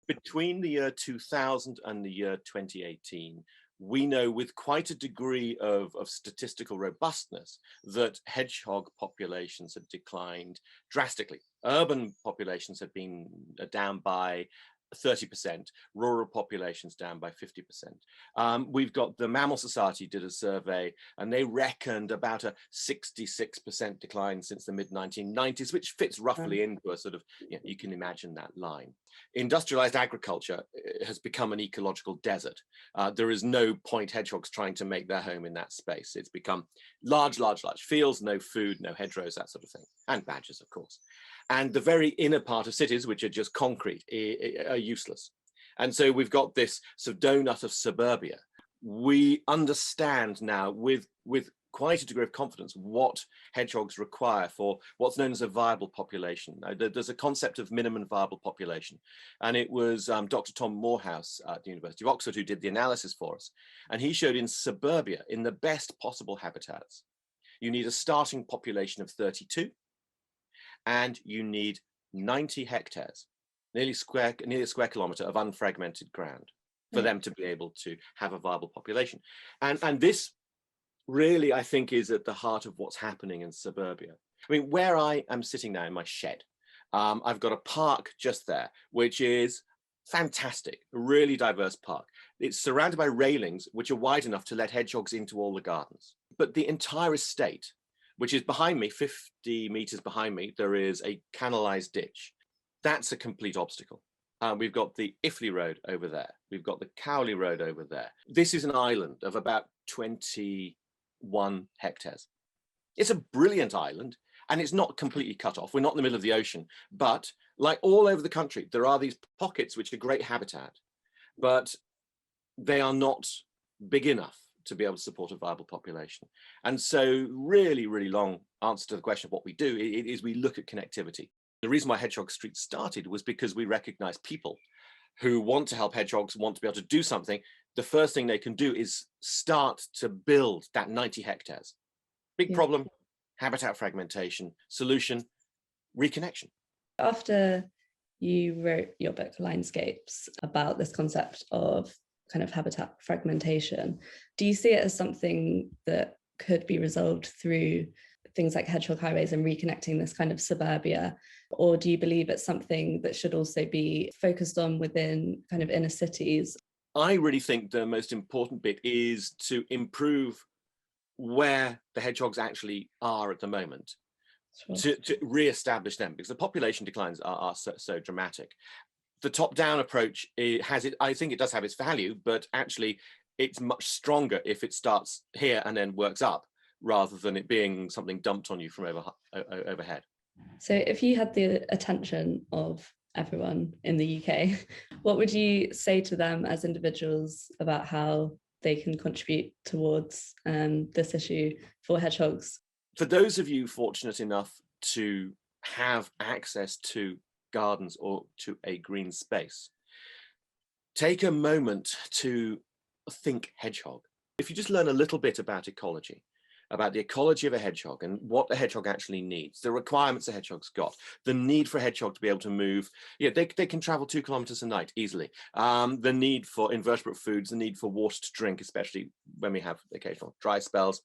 Between the year 2000 and the year 2018, we know with quite a degree of statistical robustness that hedgehog populations have declined drastically. Urban populations have been down by 30%, rural populations down by 50%. We've got the Mammal Society did a survey and they reckoned about a 66% decline since the mid-1990s, which fits roughly into a sort of, you can imagine that line. Industrialized agriculture has become an ecological desert. There is no point hedgehogs trying to make their home in that space. It's become large fields, no food, no hedgerows, that sort of thing, and badgers, of course. And the very inner part of cities, which are just concrete, are useless. And so we've got this sort of donut of suburbia. We understand now with quite a degree of confidence what hedgehogs require for what's known as a viable population. There's a concept of minimum viable population. And it was Dr. Tom Morehouse at the University of Oxford who did the analysis for us. And he showed in suburbia, in the best possible habitats, you need a starting population of 32. And you need 90 hectares, nearly a square kilometre of unfragmented ground for them to be able to have a viable population. And this really, I think, is at the heart of what's happening in suburbia. I mean, where I am sitting now in my shed, I've got a park just there, which is fantastic, a really diverse park. It's surrounded by railings, which are wide enough to let hedgehogs into all the gardens. But the entire estate, which is behind me, 50 meters behind me, there is a canalized ditch. That's a complete obstacle. We've got the Iffley Road over there. We've got the Cowley Road over there. This is an island of about 21 hectares. It's a brilliant island and it's not completely cut off. We're not in the middle of the ocean, but like all over the country, there are these pockets which are great habitat, but they are not big enough to be able to support a viable population. And so really, really long answer to the question of what we do is we look at connectivity. The reason why Hedgehog Street started was because we recognize people who want to help hedgehogs, want to be able to do something. The first thing they can do is start to build that 90 hectares. Big problem, habitat fragmentation, solution, reconnection. After you wrote your book, Landscapes, about this concept of kind of habitat fragmentation, do you see it as something that could be resolved through things like hedgehog highways and reconnecting this kind of suburbia? Or do you believe it's something that should also be focused on within kind of inner cities? I really think the most important bit is to improve where the hedgehogs actually are at the moment, to re-establish them, because the population declines are so dramatic. The top-down approach I think it does have its value, but actually it's much stronger if it starts here and then works up, rather than it being something dumped on you from overhead. So if you had the attention of everyone in the UK, what would you say to them as individuals about how they can contribute towards this issue for hedgehogs? For those of you fortunate enough to have access to gardens or to a green space, take a moment to think hedgehog. If you just learn a little bit about ecology, about the ecology of a hedgehog and what the hedgehog actually needs, the requirements a hedgehog's got, the need for a hedgehog to be able to move, they can travel 2 kilometers a night easily, the need for invertebrate foods, the need for water to drink, especially when we have occasional dry spells,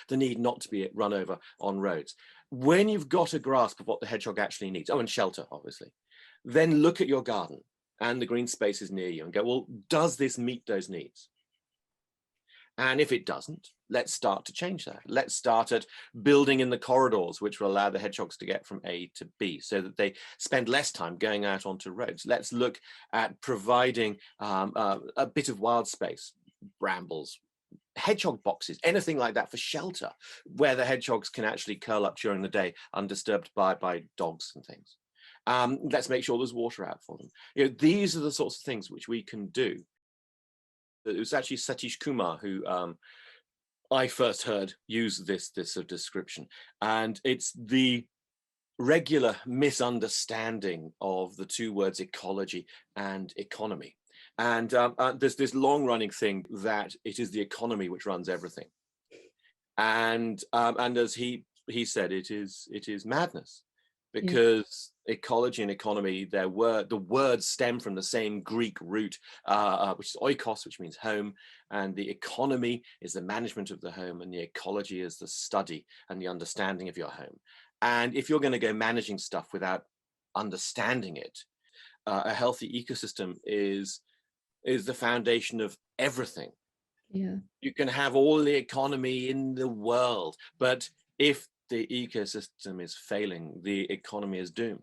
the need not to be run over on roads. When you've got a grasp of what the hedgehog actually needs, and shelter, obviously, then look at your garden and the green spaces near you and go, well, does this meet those needs? And if it doesn't, let's start to change that. Let's start at building in the corridors, which will allow the hedgehogs to get from A to B so that they spend less time going out onto roads. Let's look at providing a bit of wild space, brambles, hedgehog boxes, anything like that for shelter, where the hedgehogs can actually curl up during the day undisturbed by dogs and things. Let's make sure there's water out for them. These are the sorts of things which we can do. It was actually Satish Kumar who I first heard use this sort of description, and it's the regular misunderstanding of the two words ecology and economy. And there's this long-running thing that it is the economy which runs everything, and as he said, it is madness because ecology and economy, the words stem from the same Greek root, which is oikos, which means home, and the economy is the management of the home, and the ecology is the study and the understanding of your home. And if you're going to go managing stuff without understanding it, a healthy ecosystem is the foundation of everything. Yeah. You can have all the economy in the world, but if the ecosystem is failing, the economy is doomed.